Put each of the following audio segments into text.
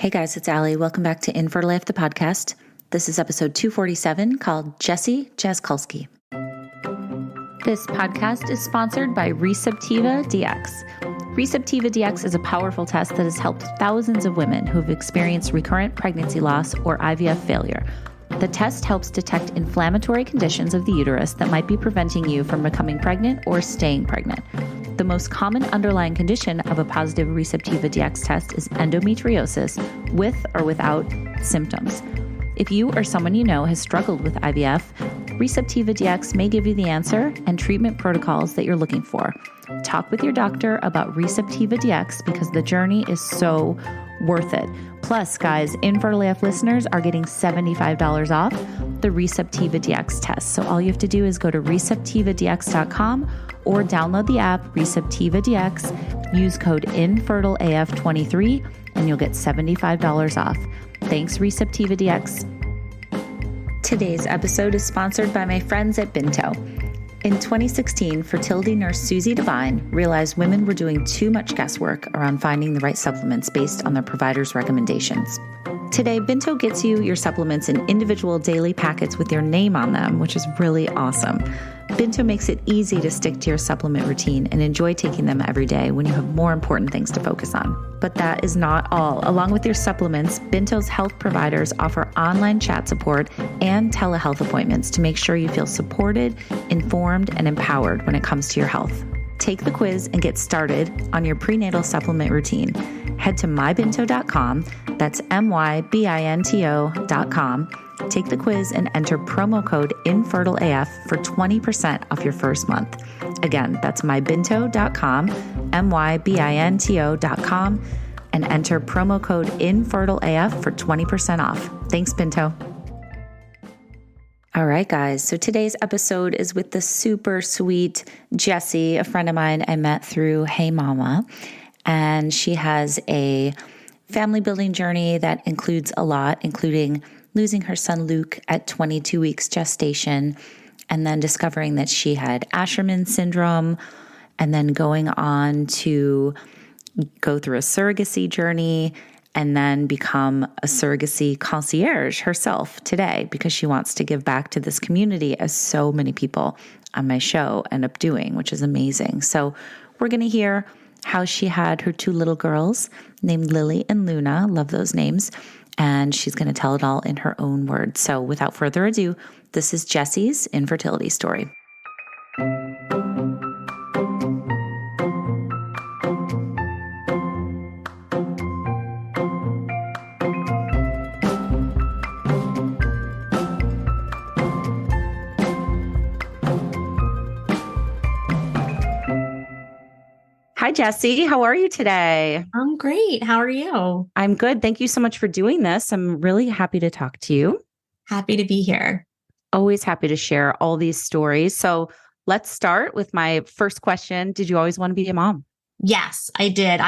Hey guys, it's Allie. Welcome back to Infertile, the podcast. This is episode 247 called Jessie Jaskulsky. This podcast is sponsored by Receptiva DX. Receptiva DX is a powerful test that has helped thousands of women who have experienced recurrent pregnancy loss or IVF failure. The test helps detect inflammatory conditions of the uterus that might be preventing you from becoming pregnant or staying pregnant. The most common underlying condition of a positive Receptiva DX test is endometriosis with or without symptoms. If you or someone you know has struggled with IVF, Receptiva DX may give you the answer and treatment protocols that you're looking for. Talk with your doctor about Receptiva DX because the journey is so worth it. Plus, guys, Infertile AF listeners are getting $75 off the Receptiva DX test. So all you have to do is go to receptivadx.com or download the app Receptiva DX, use code INFERTILEAF23, and you'll get $75 off. Thanks, Receptiva DX. Today's episode is sponsored by my friends at Binto. In 2016, fertility nurse Susie Devine realized women were doing too much guesswork around finding the right supplements based on their provider's recommendations. Today, Binto gets you your supplements in individual daily packets with your name on them, which is really awesome. Binto makes it easy to stick to your supplement routine and enjoy taking them every day when you have more important things to focus on. But that is not all. Along with your supplements, Binto's health providers offer online chat support and telehealth appointments to make sure you feel supported, informed, and empowered when it comes to your health. Take the quiz and get started on your prenatal supplement routine. Head to mybinto.com, that's mybinto.com. Take the quiz and enter promo code INFERTILEAF for 20% off your first month. Again, that's mybinto.com, mybinto.com, and enter promo code INFERTILEAF for 20% off. Thanks, Binto. All right, guys. So today's episode is with the super sweet Jessie, a friend of mine I met through Hey Mama. And she has a family building journey that includes a lot, including losing her son Luke at 22 weeks gestation, and then discovering that she had Asherman syndrome, and then going on to go through a surrogacy journey, and then become a surrogacy concierge herself today because she wants to give back to this community as so many people on my show end up doing, which is amazing. So we're going to hear how she had her two little girls named Lily and Luna. Love those names. And she's going to tell it all in her own words. So without further ado, this is Jessie's infertility story. Hi, Jessie. How are you today? I'm great. How are you? I'm good. Thank you so much for doing this. I'm really happy to talk to you. Happy to be here. Always happy to share all these stories. So let's start with my first question. Did you always want to be a mom? Yes, I did.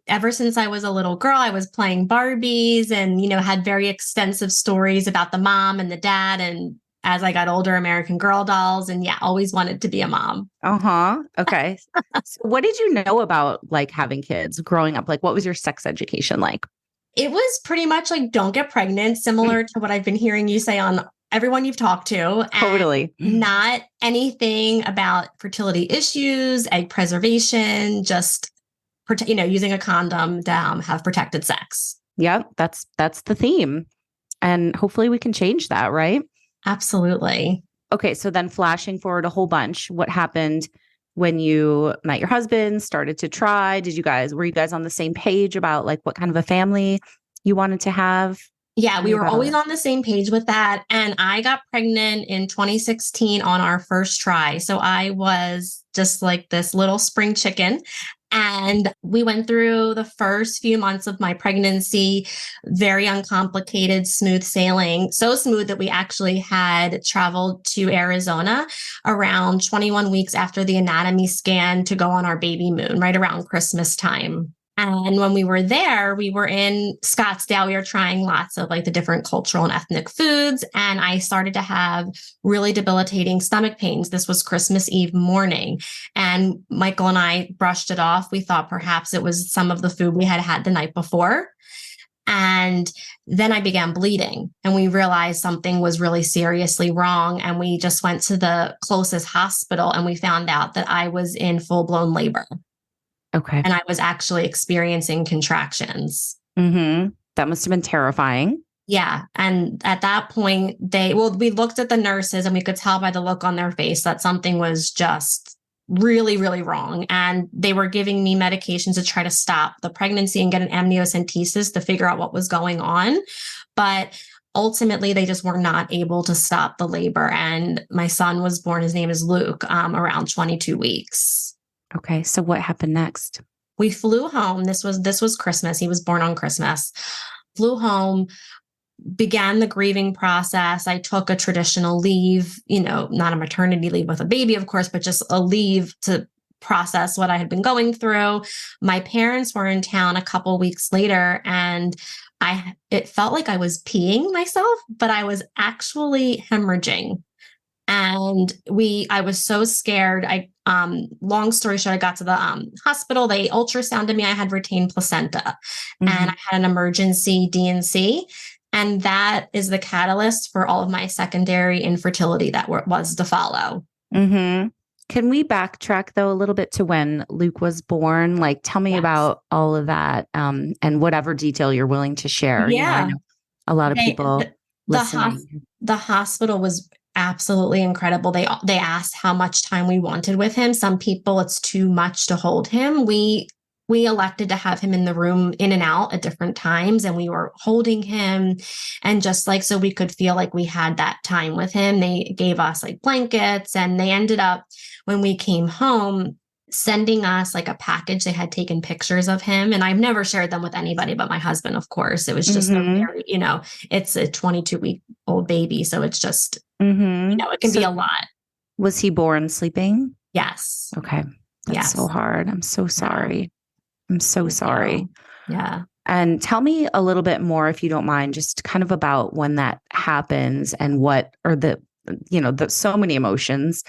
Ever since I was a little girl, I was playing Barbies and, had very extensive stories about the mom and the dad. And as I got older, American Girl dolls, and always wanted to be a mom. Okay. So what did you know about having kids growing up? What was your sex education like? It was pretty much don't get pregnant, similar to what I've been hearing you say on everyone you've talked to. Totally. Not anything about fertility issues, egg preservation, just, using a condom to have protected sex. Yeah, that's the theme. And hopefully we can change that, right? Absolutely. Okay, so then flashing forward a whole bunch, what happened when you met your husband, started to try? Were you guys on the same page about what kind of a family you wanted to have? Yeah, we were always on the same page with that. And I got pregnant in 2016 on our first try. So I was just this little spring chicken. And we went through the first few months of my pregnancy, very uncomplicated, smooth sailing. So smooth that we actually had traveled to Arizona around 21 weeks after the anatomy scan to go on our baby moon, right around Christmas time. And when we were there, we were in Scottsdale. We were trying lots of the different cultural and ethnic foods. And I started to have really debilitating stomach pains. This was Christmas Eve morning. And Michael and I brushed it off. We thought perhaps it was some of the food we had had the night before. And then I began bleeding and we realized something was really seriously wrong. And we just went to the closest hospital and we found out that I was in full-blown labor. Okay. And I was actually experiencing contractions. Mm-hmm. That must have been terrifying. Yeah. And at that point, we looked at the nurses and we could tell by the look on their face that something was just really, really wrong. And they were giving me medications to try to stop the pregnancy and get an amniocentesis to figure out what was going on. But ultimately, they just were not able to stop the labor. And my son was born, his name is Luke, around 22 weeks. Okay. So what happened next? We flew home. This was Christmas. He was born on Christmas. Flew home, began the grieving process. I took a traditional leave, not a maternity leave with a baby, of course, but just a leave to process what I had been going through. My parents were in town a couple weeks later and it felt like I was peeing myself, but I was actually hemorrhaging. And I was so scared. Long story short, I got to the hospital. They ultrasounded me. I had retained placenta and I had an emergency D&C. And that is the catalyst for all of my secondary infertility that was to follow. Mm-hmm. Can we backtrack though a little bit to when Luke was born? Like, tell me about all of that, and whatever detail you're willing to share. Yeah, I know a lot of people listening. The hospital was absolutely incredible. They asked how much time we wanted with him. Some people, it's too much to hold him. We elected to have him in the room in and out at different times, and we were holding him and just so we could feel like we had that time with him. They gave us blankets, and they ended up, when we came home, sending us a package. They had taken pictures of him, and I've never shared them with anybody but my husband, of course. It was just a very, it's a 22-week-old baby. So it's just, it can be a lot. Was he born sleeping? Yes. Okay. That's so hard. I'm so sorry. Yeah. I'm so sorry. Yeah. And tell me a little bit more, if you don't mind, just kind of about when that happens and what are the so many emotions,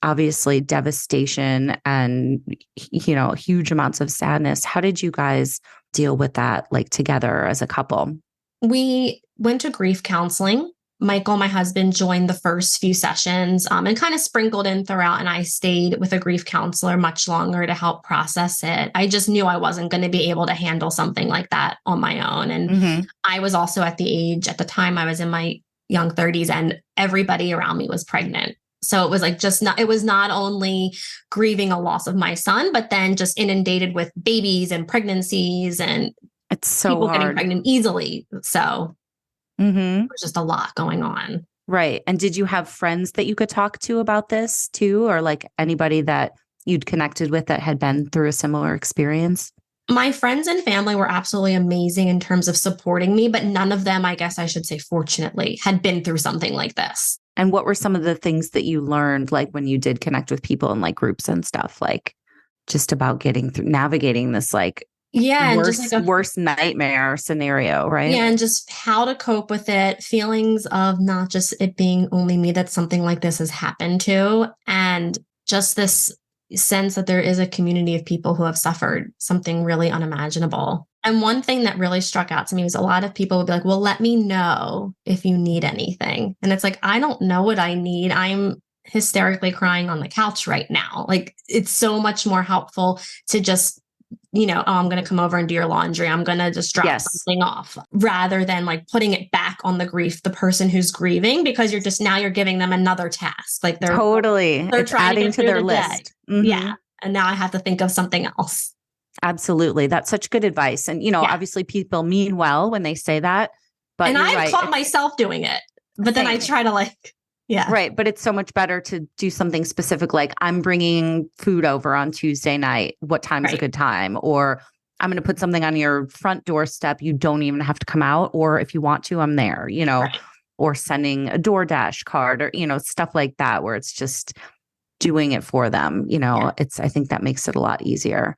obviously devastation and, huge amounts of sadness. How did you guys deal with that, together as a couple? We went to grief counseling. Michael, my husband, joined the first few sessions and kind of sprinkled in throughout. And I stayed with a grief counselor much longer to help process it. I just knew I wasn't going to be able to handle something like that on my own. And I was also at the time, I was in my young 30s and everybody around me was pregnant. So it was it was not only grieving a loss of my son, but then just inundated with babies and pregnancies and it's so people hard. getting pregnant easily. So there's just a lot going on. Right. And did you have friends that you could talk to about this too? Or anybody that you'd connected with that had been through a similar experience? My friends and family were absolutely amazing in terms of supporting me, but none of them, I guess I should say, fortunately, had been through something like this. And what were some of the things that you learned, when you did connect with people in groups and stuff, just about getting through, navigating this, worst nightmare scenario, right? Yeah, and just how to cope with it, feelings of not just it being only me that something like this has happened to, and just this sense that there is a community of people who have suffered something really unimaginable. And one thing that really struck out to me was a lot of people would be like, well, let me know if you need anything. And it's I don't know what I need. I'm hysterically crying on the couch right now. It's so much more helpful to just I'm going to come over and do your laundry. I'm going to just drop something off rather than putting it back on the person who's grieving, because you're giving them another task. They're it's trying adding to their list. Yeah. And now I have to think of something else. Absolutely. That's such good advice. And, obviously people mean well when they say that, but I've caught myself doing it, but then I try to yeah. Right. But it's so much better to do something specific. I'm bringing food over on Tuesday night. What time's a good time? Or I'm going to put something on your front doorstep. You don't even have to come out. Or if you want to, I'm there, or sending a DoorDash card or, stuff like that, where it's just doing it for them. I think that makes it a lot easier.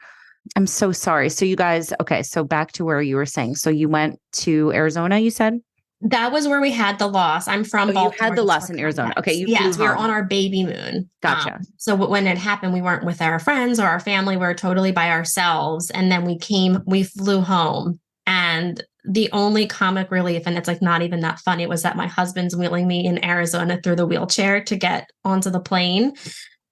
I'm so sorry. So you guys, okay. So back to where you were saying, so you went to Arizona, you said? That was where we had the loss. I'm from Baltimore. You had the loss in Arizona. Okay. Yes, we were on our baby moon. Gotcha. So when it happened, we weren't with our friends or our family. We were totally by ourselves. And then we flew home. And the only comic relief, and it's like not even that funny, was that my husband's wheeling me in Arizona through the wheelchair to get onto the plane.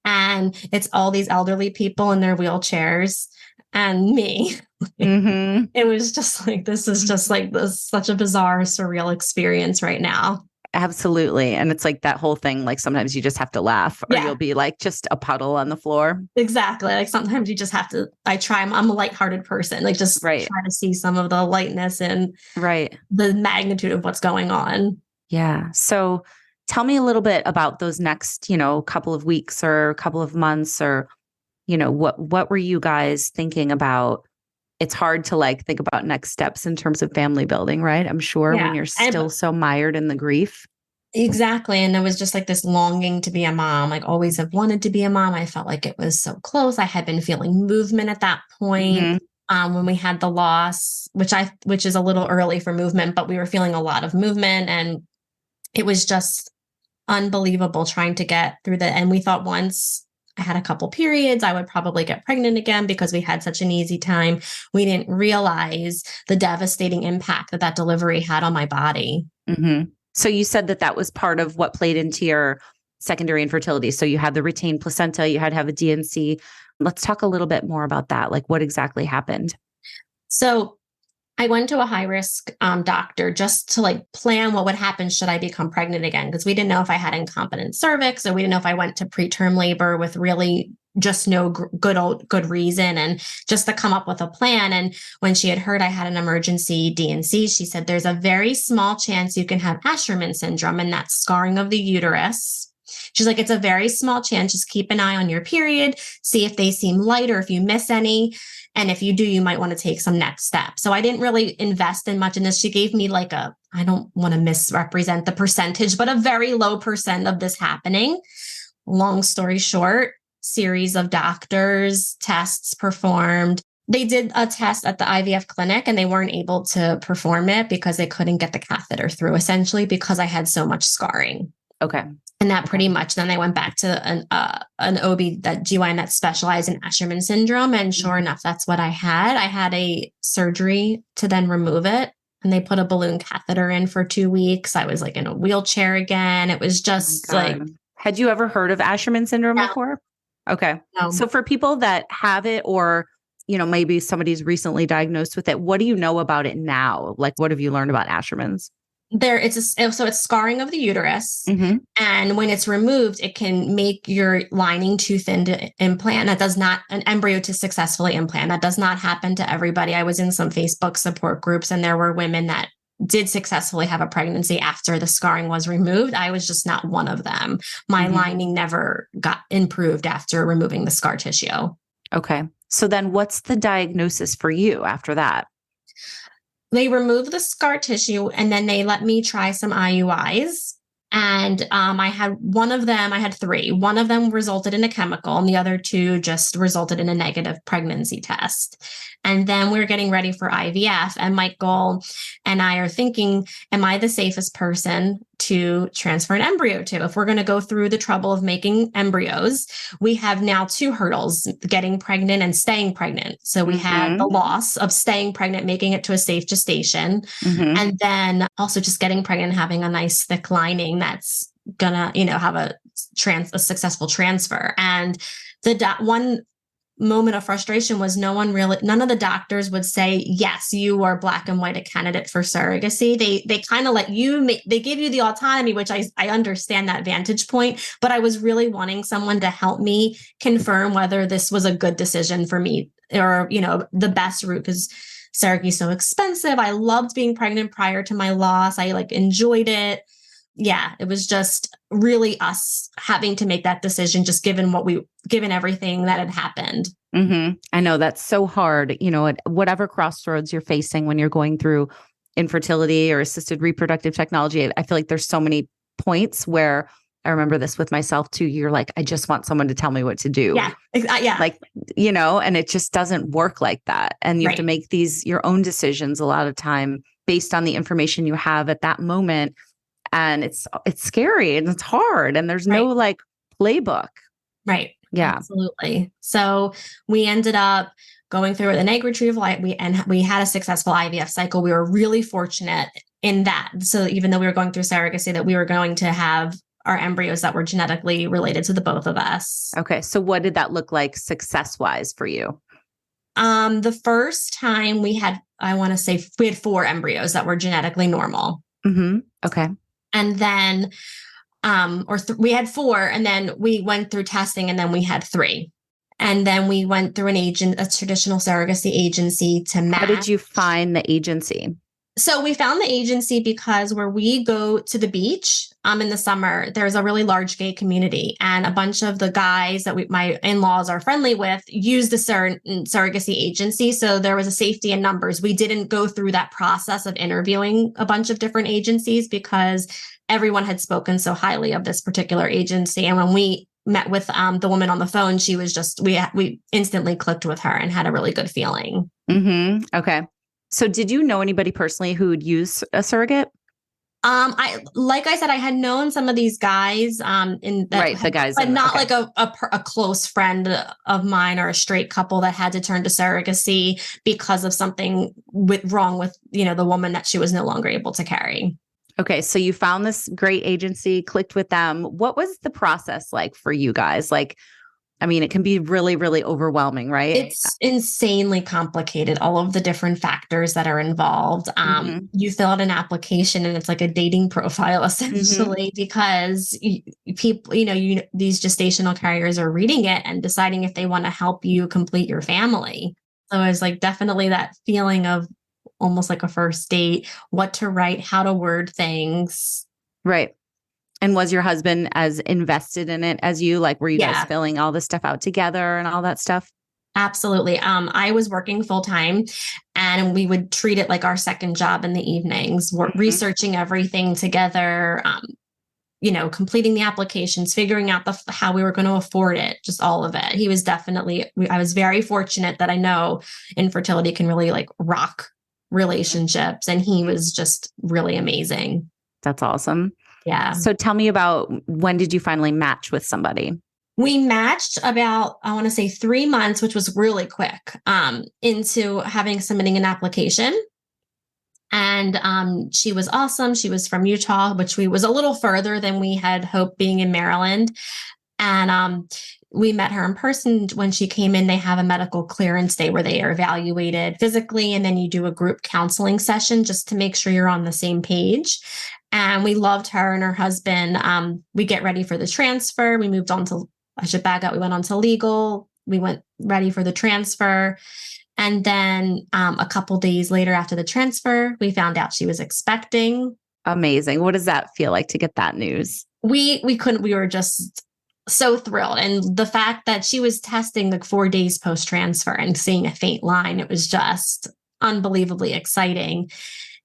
And it's all these elderly people in their wheelchairs and me. Mm-hmm. It was just like, this is just like this, such a bizarre, surreal experience right now. Absolutely. And it's like that whole thing, like sometimes you just have to laugh or you'll be like just a puddle on the floor. Exactly. Like sometimes you just have to, I'm a lighthearted person, like just try to see some of the lightness and the magnitude of what's going on. Yeah. So tell me a little bit about those next, couple of weeks or couple of months or, what were you guys thinking about? It's hard to like think about next steps in terms of family building, right? I'm sure when you're still so mired in the grief. Exactly. And there was just like this longing to be a mom, like always have wanted to be a mom. I felt like it was so close. I had been feeling movement at that point. When we had the loss, which is a little early for movement, but we were feeling a lot of movement, and it was just unbelievable trying to get through that. And we thought once I had a couple periods, I would probably get pregnant again because we had such an easy time. We didn't realize the devastating impact that delivery had on my body. Mm-hmm. So you said that was part of what played into your secondary infertility. So you had the retained placenta, you had to have a DNC. Let's talk a little bit more about that. Like what exactly happened? So I went to a high risk doctor just to like plan what would happen should I become pregnant again, because we didn't know if I had incompetent cervix, or we didn't know if I went to preterm labor with really just no good reason, and just to come up with a plan. And when she had heard I had an emergency DNC, she said there's a very small chance you can have Asherman syndrome, and that's scarring of the uterus. She's like, it's a very small chance. Just keep an eye on your period, see if they seem light or if you miss any. And if you do, you might want to take some next steps. So I didn't really invest in much in this. She gave me like I don't want to misrepresent the percentage, but a very low percent of this happening. Long story short, series of doctors, tests performed. They did a test at the IVF clinic and they weren't able to perform it because they couldn't get the catheter through, essentially because I had so much scarring. Okay. And that pretty much, then I went back to an OB, that GYN that specialized in Asherman syndrome. And sure enough, that's what I had. I had a surgery to then remove it. And they put a balloon catheter in for 2 weeks. I was like in a wheelchair again. It was just like. Had you ever heard of Asherman syndrome before? Okay. No. So for people that have it, or, maybe somebody's recently diagnosed with it, what do you know about it now? Like, what have you learned about Asherman's? So it's scarring of the uterus. Mm-hmm. And when it's removed, it can make your lining too thin to implant. That does not, an embryo to successfully implant. That does not happen to everybody. I was in some Facebook support groups and there were women that did successfully have a pregnancy after the scarring was removed. I was just not one of them. My lining never got improved after removing the scar tissue. Okay. So then what's the diagnosis for you after that? They removed the scar tissue and then they let me try some IUIs. And I had 3. One of them resulted in a chemical and the other 2 just resulted in a negative pregnancy test. And then we were getting ready for IVF, and Michael and I are thinking, am I the safest person to transfer an embryo to? If we're going to go through the trouble of making embryos, we have now 2 hurdles, getting pregnant and staying pregnant. So we had the loss of staying pregnant, making it to a safe gestation, and then also just getting pregnant and having a nice thick lining that's gonna, have a successful transfer. And one moment of frustration was none of the doctors would say, yes, you are black and white a candidate for surrogacy. They kind of let you they give you the autonomy, which I understand that vantage point, but I was really wanting someone to help me confirm whether this was a good decision for me or, the best route, because surrogacy is so expensive. I loved being pregnant prior to my loss. I enjoyed it. Yeah, it was just really us having to make that decision, just given everything that had happened. Mm-hmm. I know that's so hard, at whatever crossroads you're facing when you're going through infertility or assisted reproductive technology. I feel like there's so many points where I remember this with myself too. You're like, I just want someone to tell me what to do. Yeah. Yeah. And it just doesn't work like that. And you have to make your own decisions a lot of time based on the information you have at that moment. And it's scary and it's hard and there's no playbook. Right. Yeah. Absolutely. So we ended up going through an egg retrieval. We had a successful IVF cycle. We were really fortunate in that. So even though we were going through surrogacy, that we were going to have our embryos that were genetically related to the both of us. Okay. So what did that look like success-wise for you? The first time we had 4 embryos that were genetically normal. Mm-hmm. Okay. And then, we had 4, and then we went through testing, and then we had 3. And then we went through a traditional surrogacy agency to match. How did you find the agency? So we found the agency because where we go to the beach in the summer, there's a really large gay community, and a bunch of the guys that my in-laws are friendly with use the surrogacy agency. So there was a safety in numbers. We didn't go through that process of interviewing a bunch of different agencies because everyone had spoken so highly of this particular agency. And when we met with the woman on the phone, she was just, we instantly clicked with her and had a really good feeling. Mm-hmm. Okay. So did you know anybody personally who would use a surrogate? Like I said, I had known some of these guys, the guys, but not like a close friend of mine or a straight couple that had to turn to surrogacy because of something wrong with, the woman that she was no longer able to carry. Okay. So you found this great agency, clicked with them. What was the process like for you guys? It can be really, really overwhelming, right? It's insanely complicated. All of the different factors that are involved. You fill out an application and it's like a dating profile essentially, because people, these gestational carriers are reading it and deciding if they want to help you complete your family. So it's like definitely that feeling of almost like a first date, what to write, how to word things. Right. And was your husband as invested in it as you? Were you guys filling all this stuff out together and all that stuff? Absolutely. I was working full time, and we would treat it like our second job in the evenings. We're researching everything together, completing the applications, figuring out how we were going to afford it, just all of it. He was definitely, I was very fortunate that I know infertility can really rock relationships. And he was just really amazing. That's awesome. Yeah. So tell me about, when did you finally match with somebody? We matched about, I want to say 3 months, which was really quick, into submitting an application. And she was awesome. She was from Utah, which was a little further than we had hoped, being in Maryland. And we met her in person. When she came in, they have a medical clearance day where they are evaluated physically, and then you do a group counseling session just to make sure you're on the same page. And we loved her and her husband. We get ready for the transfer. We moved on to, I should back up. We went on to legal. We went ready for the transfer. And then a couple days later after the transfer, we found out she was expecting. Amazing. What does that feel like to get that news? We were just so thrilled. And the fact that she was testing 4 days post-transfer and seeing a faint line, it was just unbelievably exciting.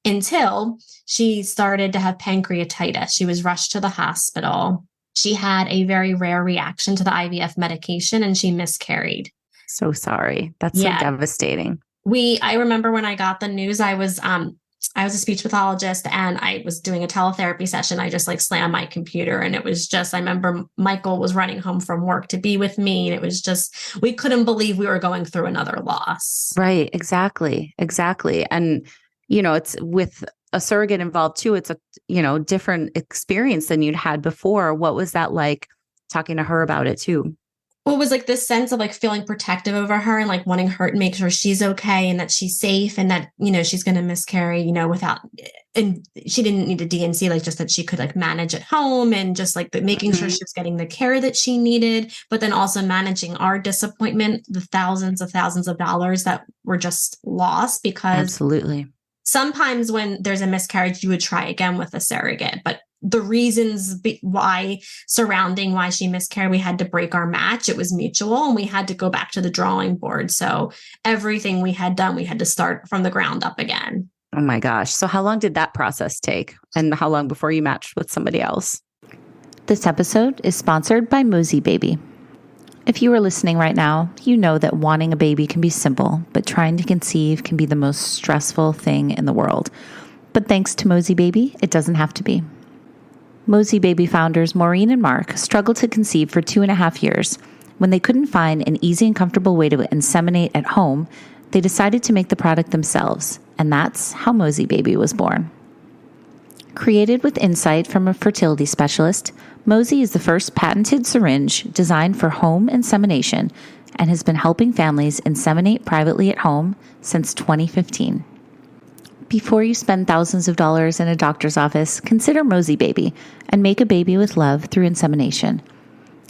Until she started to have pancreatitis. She was rushed to the hospital. She had a very rare reaction to the IVF medication, and she miscarried. So sorry. That's so devastating. I remember when I got the news, I was a speech pathologist, and I was doing a teletherapy session. I just slammed my computer, and it was just, I remember Michael was running home from work to be with me. And it was just, we couldn't believe we were going through another loss. Right. Exactly. And it's with a surrogate involved too. It's a, different experience than you'd had before. What was that like, talking to her about it too? Well, it was this sense of feeling protective over her and wanting her to make sure she's okay and that she's safe and that, she's going to miscarry, without, and she didn't need a DNC, just that she could manage at home, and just making sure she was getting the care that she needed, but then also managing our disappointment, the thousands of dollars that were just lost. Because absolutely. Sometimes when there's a miscarriage, you would try again with a surrogate, but the reasons why she miscarried, we had to break our match. It was mutual, and we had to go back to the drawing board. So everything we had done, we had to start from the ground up again. Oh my gosh. So how long did that process take? And how long before you matched with somebody else? This episode is sponsored by Mosey Baby. If you are listening right now, you know that wanting a baby can be simple, but trying to conceive can be the most stressful thing in the world. But thanks to Mosey Baby, it doesn't have to be. Mosey Baby founders Maureen and Mark struggled to conceive for 2.5 years. When they couldn't find an easy and comfortable way to inseminate at home, they decided to make the product themselves, and that's how Mosey Baby was born. Created with insight from a fertility specialist, Mosey is the first patented syringe designed for home insemination and has been helping families inseminate privately at home since 2015. Before you spend thousands of dollars in a doctor's office, consider Mosey Baby and make a baby with love through insemination.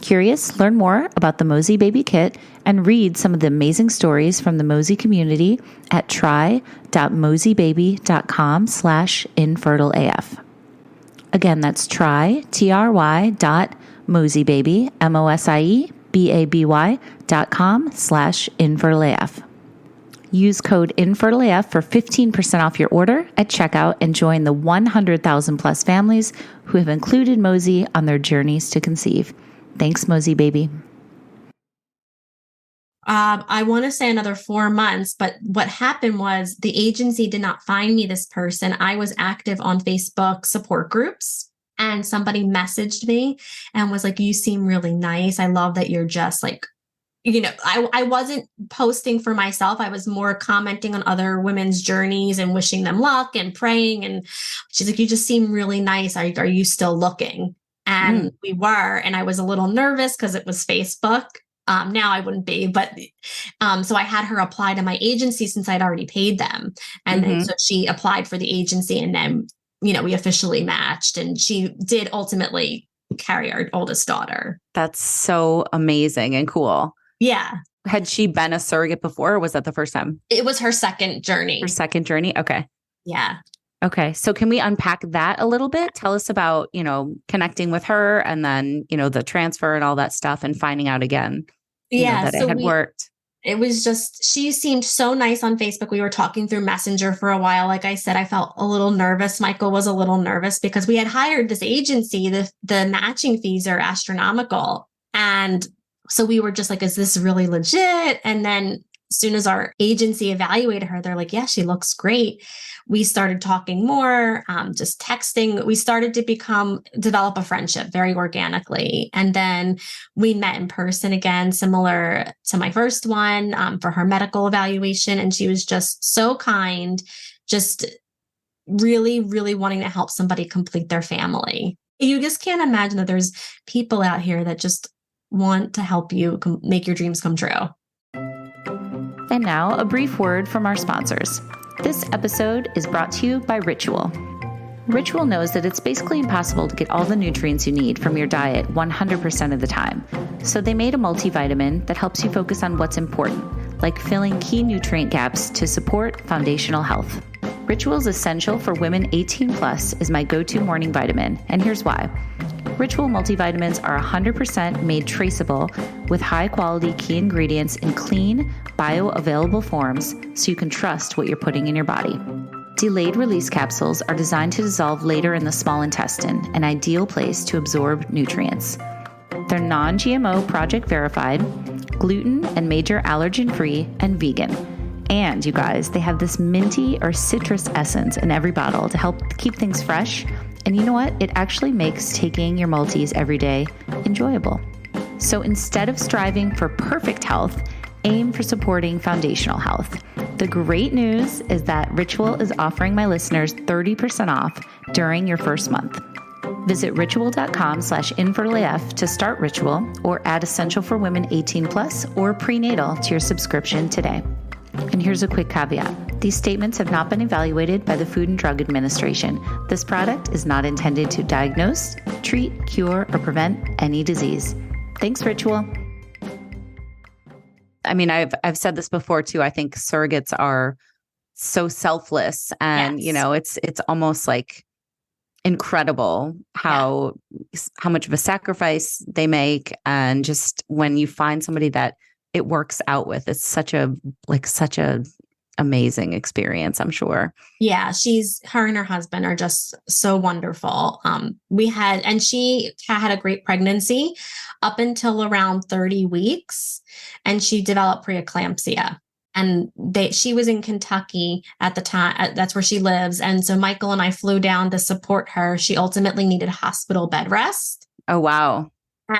Curious? Learn more about the Mosey Baby Kit and read some of the amazing stories from the Mosey community at try.moseybaby.com/infertileaf. Again, that's try.moseybaby, MOSIEBABY.com/infertileaf. Use code INFERTILEAF for 15% off your order at checkout and join the 100,000 plus families who have included Mosey on their journeys to conceive. Thanks, Mosey Baby. I want to say another 4 months, but what happened was the agency did not find me this person. I was active on Facebook support groups, and somebody messaged me and was like, "You seem really nice. I love that you're just like," I wasn't posting for myself. I was more commenting on other women's journeys and wishing them luck and praying. And she's like, "You just seem really nice. Are you still looking?" And we were, and I was a little nervous because it was Facebook. Now I wouldn't be, but so I had her apply to my agency since I'd already paid them. And then so she applied for the agency, and then, we officially matched, and she did ultimately carry our oldest daughter. That's so amazing and cool. Yeah. Had she been a surrogate before, or was that the first time? It was her second journey. Her second journey? Okay. Yeah. Okay. So can we unpack that a little bit? Tell us about, connecting with her and then, the transfer and all that stuff and finding out again, that it had worked. It was just, she seemed so nice on Facebook. We were talking through Messenger for a while. Like I said, I felt a little nervous. Michael was a little nervous because we had hired this agency. The matching fees are astronomical. And so we were just like, is this really legit? And then as soon as our agency evaluated her, they're like, yeah, she looks great. We started talking more, just texting. We started to develop a friendship very organically. And then we met in person again, similar to my first one, for her medical evaluation. And she was just so kind, just really, really wanting to help somebody complete their family. You just can't imagine that there's people out here that just want to help you make your dreams come true. And now a brief word from our sponsors. This episode is brought to you by Ritual. Ritual knows that it's basically impossible to get all the nutrients you need from your diet 100% of the time. So they made a multivitamin that helps you focus on what's important, like filling key nutrient gaps to support foundational health. Ritual's Essential for Women 18 Plus is my go-to morning vitamin, and here's why. Ritual multivitamins are 100% made traceable with high-quality key ingredients in clean, bioavailable forms so you can trust what you're putting in your body. Delayed release capsules are designed to dissolve later in the small intestine, an ideal place to absorb nutrients. They're non-GMO project verified, gluten and major allergen-free, and vegan. And you guys, they have this minty or citrus essence in every bottle to help keep things fresh. And you know what? It actually makes taking your multis every day enjoyable. So instead of striving for perfect health, aim for supporting foundational health. The great news is that Ritual is offering my listeners 30% off during your first month. Visit ritual.com/infertileaf to start Ritual or add Essential for Women 18 Plus or prenatal to your subscription today. And here's a quick caveat. These statements have not been evaluated by the Food and Drug Administration. This product is not intended to diagnose, treat, cure, or prevent any disease. Thanks, Ritual. I mean, I've said this before too. I think surrogates are so selfless, and Yes. it's almost like incredible how much of a sacrifice they make, and just when you find somebody that it works out with, it's such a amazing experience, I'm sure. Yeah, her and her husband are just so wonderful. She had a great pregnancy up until around 30 weeks, and she developed preeclampsia. And she was in Kentucky at the time. That's where she lives. And so Michael and I flew down to support her. She ultimately needed hospital bed rest. Oh, wow.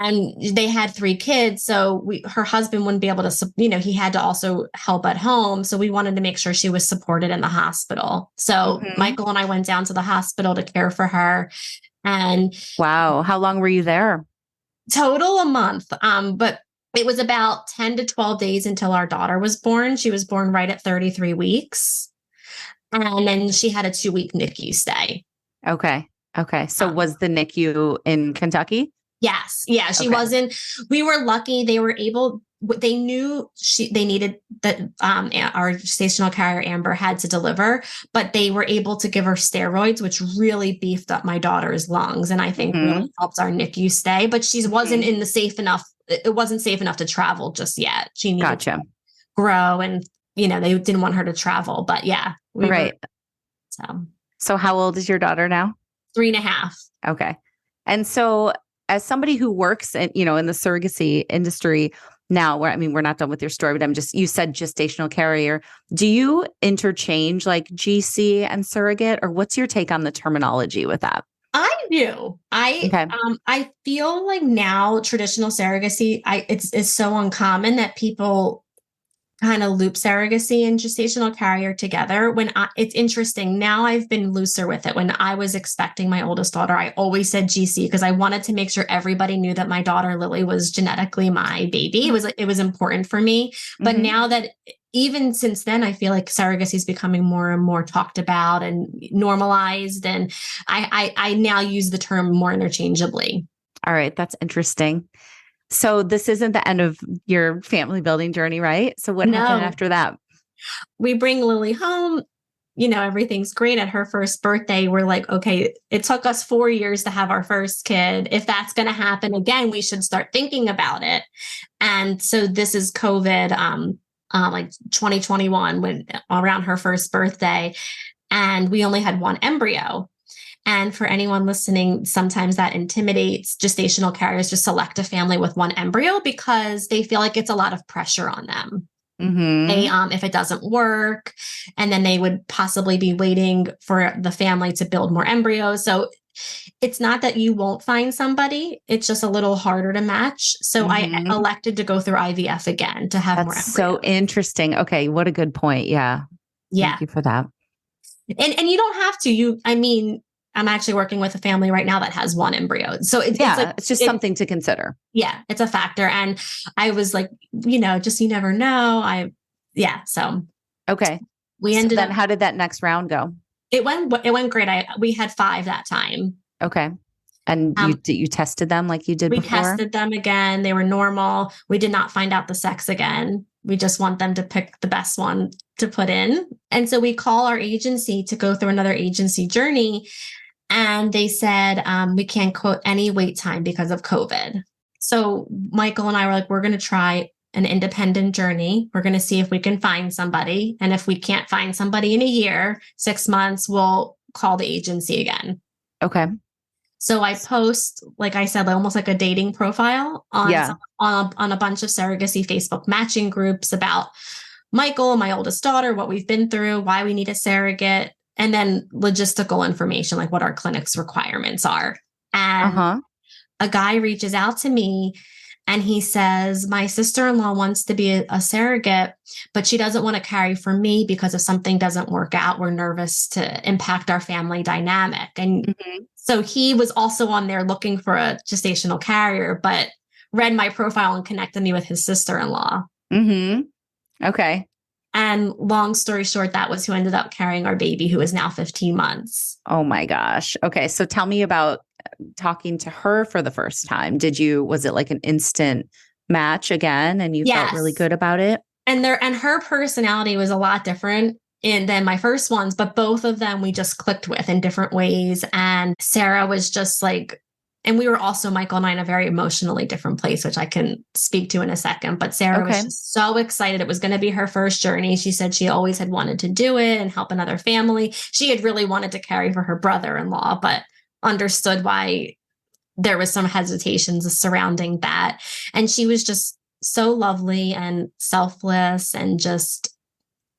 And they had 3 kids. So her husband wouldn't be able to, he had to also help at home. So we wanted to make sure she was supported in the hospital. So Michael and I went down to the hospital to care for her. And wow. How long were you there? Total a month. But it was about 10 to 12 days until our daughter was born. She was born right at 33 weeks. And then she had a 2-week NICU stay. Okay. So was the NICU in Kentucky? Yes. Yeah. She wasn't, we were lucky. They knew they needed that, our gestational carrier Amber had to deliver, but they were able to give her steroids, which really beefed up my daughter's lungs. And I think really helped our NICU stay, but she wasn't it wasn't safe enough to travel just yet. She needed to grow and, they didn't want her to travel, but yeah. So how old is your daughter now? 3.5. Okay. And so as somebody who works in, in the surrogacy industry now, we're not done with your story, but you said gestational carrier. Do you interchange like GC and surrogate, or what's your take on the terminology with that? I do. I feel like now traditional surrogacy, it's so uncommon that people kind of loop surrogacy and gestational carrier together. It's interesting. Now I've been looser with it. When I was expecting my oldest daughter, I always said GC because I wanted to make sure everybody knew that my daughter Lily was genetically my baby. It was important for me. But now that even since then, I feel like surrogacy is becoming more and more talked about and normalized. And I now use the term more interchangeably. All right. That's interesting. So this isn't the end of your family building journey, right? So what happened after that? We bring Lily home. Everything's great. At her first birthday, we're like, okay, it took us 4 years to have our first kid. If that's going to happen again, we should start thinking about it. And so this is COVID, like 2021, when around her first birthday, and we only had 1 embryo. And for anyone listening, sometimes that intimidates gestational carriers to select a family with 1 embryo because they feel like it's a lot of pressure on them. If it doesn't work, and then they would possibly be waiting for the family to build more embryos. So it's not that you won't find somebody, it's just a little harder to match. So I elected to go through IVF again to have more embryos. So interesting. Okay. What a good point. Yeah. Thank you for that. And you don't have to, I'm actually working with a family right now that has 1 embryo. So it's just something to consider. Yeah, it's a factor. And I was like, just, you never know. So. Okay. We ended up. How did that next round go? It went great. We had 5 that time. Okay. And you tested them like you did before? We tested them again. They were normal. We did not find out the sex again. We just want them to pick the best one to put in. And so we call our agency to go through another agency journey. And they said, we can't quote any wait time because of COVID. So Michael and I were like, we're going to try an independent journey. We're going to see if we can find somebody. And if we can't find somebody in a year, 6 months, we'll call the agency again. Okay. So I post, like I said, almost like a dating profile on a bunch of surrogacy Facebook matching groups about Michael, my oldest daughter, what we've been through, why we need a surrogate, and then logistical information, like what our clinic's requirements are. And a guy reaches out to me and he says, my sister-in-law wants to be a surrogate, but she doesn't want to carry for me because if something doesn't work out, we're nervous to impact our family dynamic. And so he was also on there looking for a gestational carrier, but read my profile and connected me with his sister-in-law. Okay. And long story short, that was who ended up carrying our baby, who is now 15 months. Oh my gosh. Okay. So tell me about talking to her for the first time. Was it like an instant match again and you felt really good about it? And her personality was a lot different than my first ones, but both of them we just clicked with in different ways. And Sarah was just like, and we were also, Michael and I, in a very emotionally different place, which I can speak to in a second. But Sarah was just so excited. It was going to be her first journey. She said she always had wanted to do it and help another family. She had really wanted to carry for her brother-in-law, but understood why there was some hesitations surrounding that. And she was just so lovely and selfless and just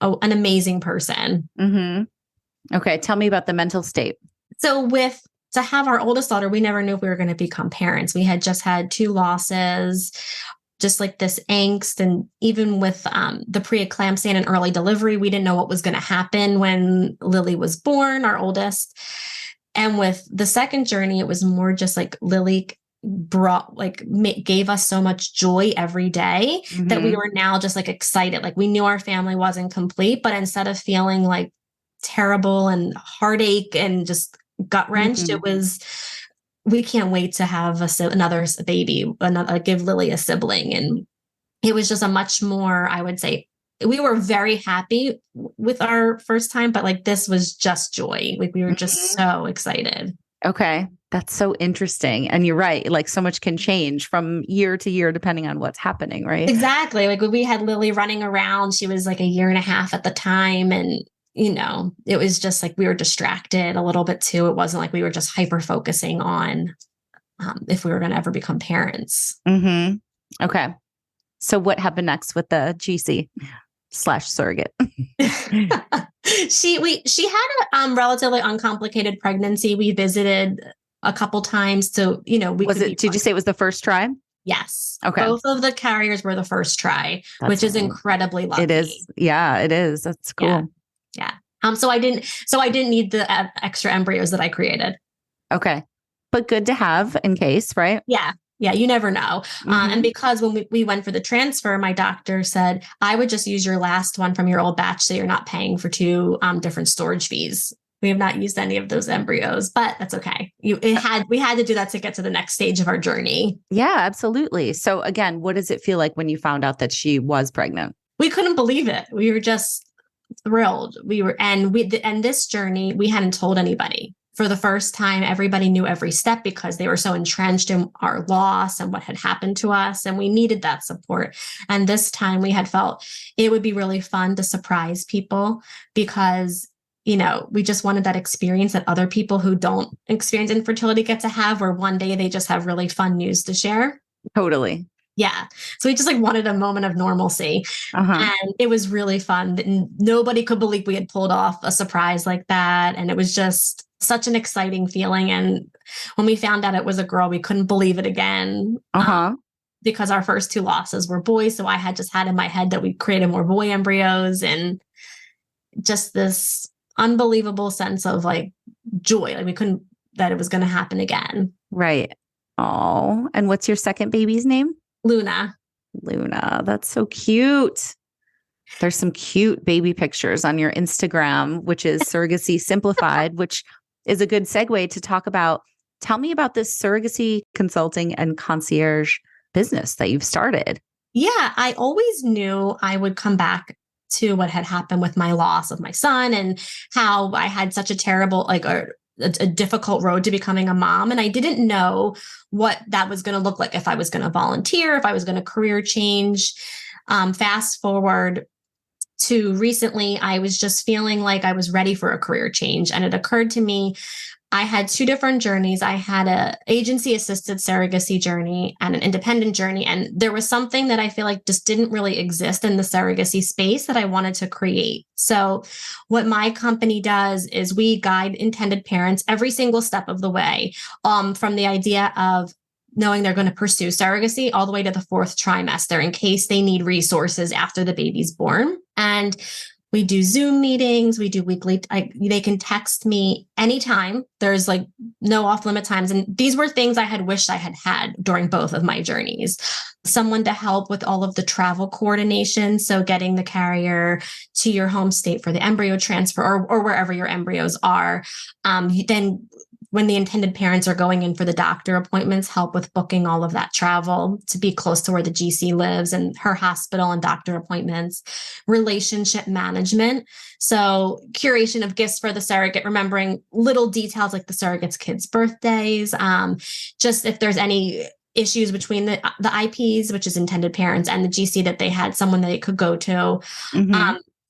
an amazing person. Okay. Tell me about the mental state. So with to have our oldest daughter, we never knew if we were going to become parents. We had just had 2 losses, just like this angst. And even with the preeclampsia and an early delivery, we didn't know what was going to happen when Lily was born, our oldest. And with the second journey, it was more just like Lily gave us so much joy every day that we were now just like excited. Like we knew our family wasn't complete, but instead of feeling like terrible and heartache and just gut wrenched, it was, we can't wait to have another baby, give Lily a sibling. And it was just a much more, I would say, we were very happy with our first time, but like this was just joy. Like we were just so excited. Okay. That's so interesting. And you're right. Like so much can change from year to year, depending on what's happening, right? Exactly. Like when we had Lily running around, she was like 1.5 years at the time. And, it was just like we were distracted a little bit too. It wasn't like we were just hyper focusing on if we were going to ever become parents. Okay. So what happened next with the GC/surrogate? She had a relatively uncomplicated pregnancy. We visited a couple times to, did you say it was the first try? Yes. Okay. Both of the carriers were the first try, which is incredibly lucky. It is. Yeah, it is. That's cool. Yeah. So I didn't need the extra embryos that I created. Okay. But good to have in case, right? Yeah. Yeah, you never know. And because when we went for the transfer, my doctor said, I would just use your last one from your old batch so you're not paying for 2 different storage fees. We have not used any of those embryos, but that's okay. We had to do that to get to the next stage of our journey. Yeah, absolutely. So again, what does it feel like when you found out that she was pregnant? We couldn't believe it. We were just thrilled. And this journey, we hadn't told anybody. For the first time, everybody knew every step because they were so entrenched in our loss and what had happened to us. And we needed that support. And this time we had felt it would be really fun to surprise people because, we just wanted that experience that other people who don't experience infertility get to have, where one day they just have really fun news to share. Totally. Yeah. So we just wanted a moment of normalcy. And it was really fun. Nobody could believe we had pulled off a surprise like that. And it was just such an exciting feeling. And when we found out it was a girl, we couldn't believe it again. Because our first 2 losses were boys. So I had just had in my head that we created more boy embryos and just this unbelievable sense of joy. We couldn't, that it was going to happen again. Right. Oh, and what's your second baby's name? Luna. That's so cute. There's some cute baby pictures on your Instagram, which is Surrogacy Simplified, which is a good segue to talk about. Tell me about this surrogacy consulting and concierge business that you've started. Yeah, I always knew I would come back to what had happened with my loss of my son and how I had such a terrible, a difficult road to becoming a mom. And I didn't know what that was going to look like, if I was going to volunteer, if I was going to career change. Fast forward to recently, I was just feeling like I was ready for a career change. And it occurred to me, I had 2 different journeys. I had an agency-assisted surrogacy journey and an independent journey. And there was something that I feel like just didn't really exist in the surrogacy space that I wanted to create. So what my company does is we guide intended parents every single step of the way, from the idea of knowing they're going to pursue surrogacy all the way to the 4th trimester in case they need resources after the baby's born. And we do Zoom meetings. We do weekly. They can text me anytime. There's no off limit times. And these were things I had wished I had had during both of my journeys. Someone to help with all of the travel coordination. So getting the carrier to your home state for the embryo transfer or wherever your embryos are. Then when the intended parents are going in for the doctor appointments, help with booking all of that travel to be close to where the GC lives and her hospital and doctor appointments, relationship management. So curation of gifts for the surrogate, remembering little details like the surrogate's kids' birthdays, just if there's any issues between the IPs, which is intended parents, and the GC that they had someone that they could go to.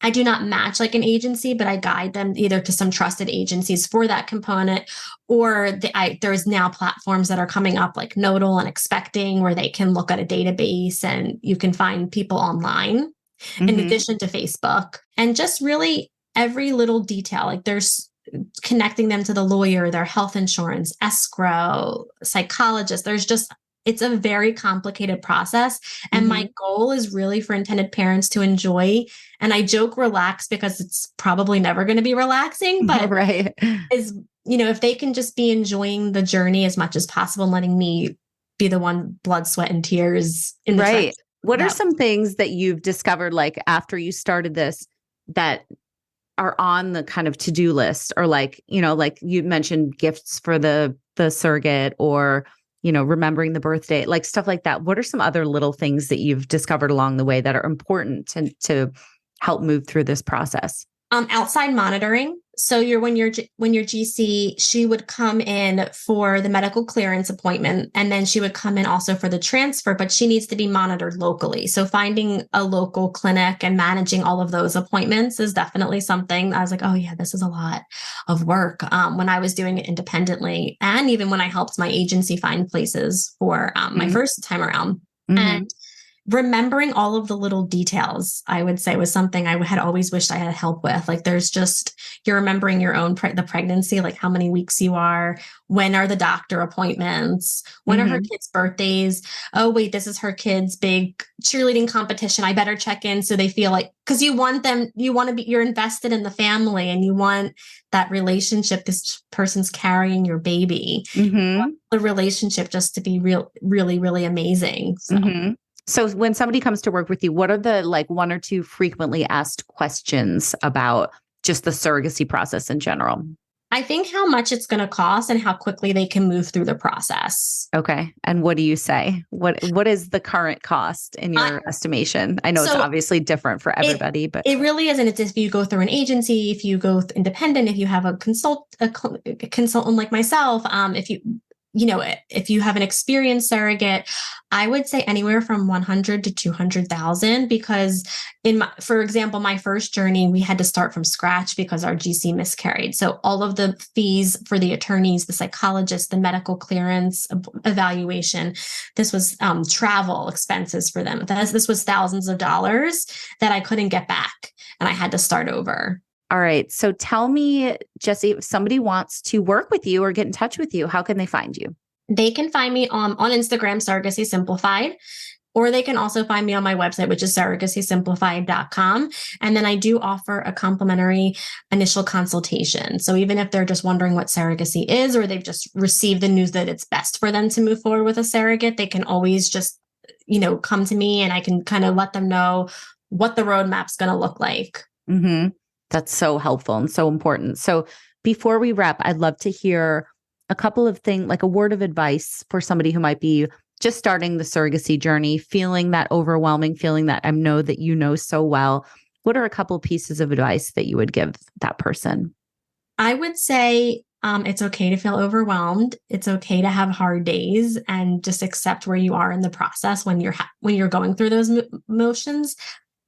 I do not match like an agency, but I guide them either to some trusted agencies for that component, or there's now platforms that are coming up like Nodal and Expecting, where they can look at a database and you can find people online in addition to Facebook, and just really every little detail. Like there's connecting them to the lawyer, their health insurance, escrow, psychologist. It's a very complicated process. And my goal is really for intended parents to enjoy. And I joke relax because it's probably never going to be relaxing, but right. if they can just be enjoying the journey as much as possible and letting me be the one blood, sweat, and tears in the trenches. What are some things that you've discovered, like after you started this, that are on the kind of to-do list, or like you mentioned gifts for the surrogate, or, remembering the birthday, like stuff like that. What are some other little things that you've discovered along the way that are important to help move through this process? Outside monitoring. So when your GC, she would come in for the medical clearance appointment, and then she would come in also for the transfer, but she needs to be monitored locally. So finding a local clinic and managing all of those appointments is definitely something I was like, oh yeah, this is a lot of work. When I was doing it independently, and even when I helped my agency find places for my first time around. And remembering all of the little details, I would say, was something I had always wished I had help with. Like you're remembering your own the pregnancy, like how many weeks you are, when are the doctor appointments, when are her kids' birthdays? Oh, wait, this is her kid's big cheerleading competition. I better check in so they feel like, because you're invested in the family and you want that relationship. This person's carrying your baby. You want the relationship just to be really, really amazing. So when somebody comes to work with you, what are the one or two frequently asked questions about just the surrogacy process in general? I think how much it's going to cost and how quickly they can move through the process. Okay. And what do you say? What is the current cost in your estimation? I know it's obviously different for everybody, but it really isn't. It's if you go through an agency, if you go independent, if you have a consultant like myself, if you have an experienced surrogate, I would say anywhere from 100 to 200,000, because for example, my first journey, we had to start from scratch because our GC miscarried. So all of the fees for the attorneys, the psychologists, the medical clearance evaluation, this was travel expenses for them. This was thousands of dollars that I couldn't get back, and I had to start over. All right. So tell me, Jessie, if somebody wants to work with you or get in touch with you, how can they find you? They can find me on Instagram, Surrogacy Simplified, or they can also find me on my website, which is surrogacysimplified.com. And then I do offer a complimentary initial consultation. So even if they're just wondering what surrogacy is, or they've just received the news that it's best for them to move forward with a surrogate, they can always just, come to me, and I can kind of let them know what the roadmap's going to look like. That's so helpful and so important. So before we wrap, I'd love to hear a couple of things, like a word of advice for somebody who might be just starting the surrogacy journey, feeling that overwhelming feeling that I know that you know so well. What are a couple pieces of advice that you would give that person? I would say it's okay to feel overwhelmed. It's okay to have hard days, and just accept where you are in the process when you're going through those motions.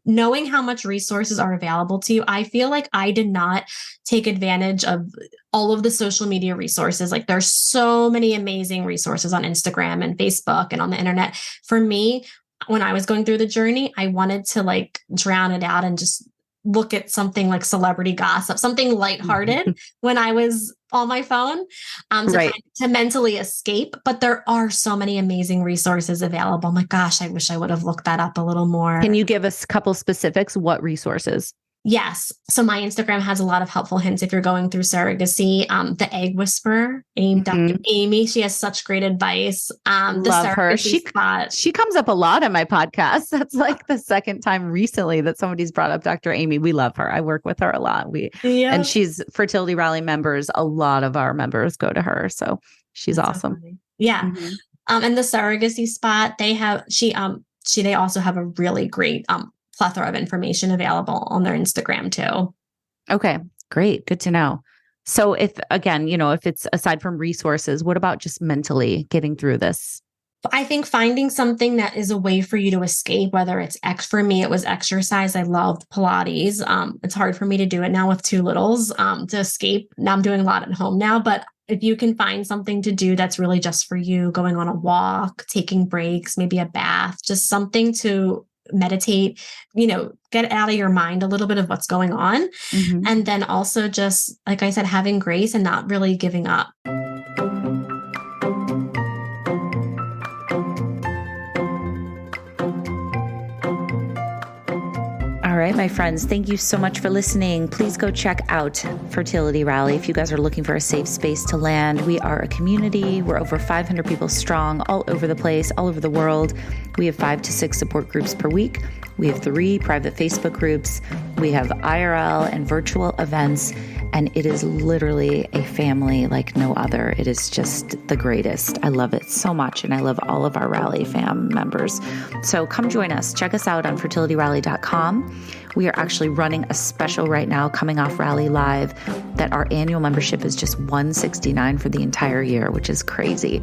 Knowing how much resources are available to you. I feel like I did not take advantage of all of the social media resources. Like there's so many amazing resources on Instagram and Facebook and on the internet. For me, when I was going through the journey, I wanted to drown it out and just look at something like celebrity gossip, something lighthearted when I was on my phone to mentally escape. But there are so many amazing resources available. I'm like, gosh, I wish I would have looked that up a little more. Can you give us a couple specifics? What resources? Yes. So my Instagram has a lot of helpful hints if you're going through surrogacy. The Egg Whisperer, Dr. Amy, she has such great advice. Love her. She comes up a lot on my podcast. That's like the second time recently that somebody's brought up Dr. Amy. We love her. I work with her a lot. And she's Fertility Rally members. A lot of our members go to her. So she's awesome. So yeah. And the Surrogacy Spot, they also have a really great plethora of information available on their Instagram too. Okay, great. Good to know. So if it's aside from resources, what about just mentally getting through this? I think finding something that is a way for you to escape, whether it's for me, it was exercise. I loved Pilates. It's hard for me to do it now with two littles to escape. Now I'm doing a lot at home now, but if you can find something to do that's really just for you, going on a walk, taking breaks, maybe a bath, just something to meditate, get out of your mind a little bit of what's going on. Mhm. And then also just, like I said, having grace and not really giving up. All right, my friends, thank you so much for listening. Please go check out Fertility Rally if you guys are looking for a safe space to land. We are a community. We're over 500 people strong all over the place, all over the world. We have 5 to 6 support groups per week. We have 3 private Facebook groups. We have IRL and virtual events, and it is literally a family like no other. It is just the greatest. I love it so much, and I love all of our Rally fam members. So come join us. Check us out on fertilityrally.com. We are actually running a special right now coming off Rally Live that our annual membership is just $169 for the entire year, which is crazy.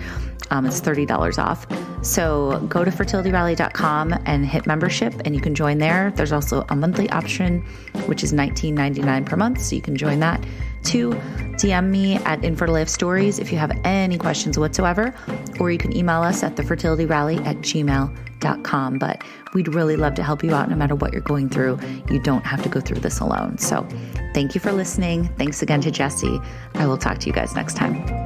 It's $30 off. So go to fertilityrally.com and hit membership, and you can join there. There's also a monthly option, which is $19.99 per month. So you can join that. 2, DM me at Infertile Stories if you have any questions whatsoever, or you can email us at thefertilityrally@gmail.com. But we'd really love to help you out no matter what you're going through. You don't have to go through this alone. So thank you for listening. Thanks again to Jessie. I will talk to you guys next time.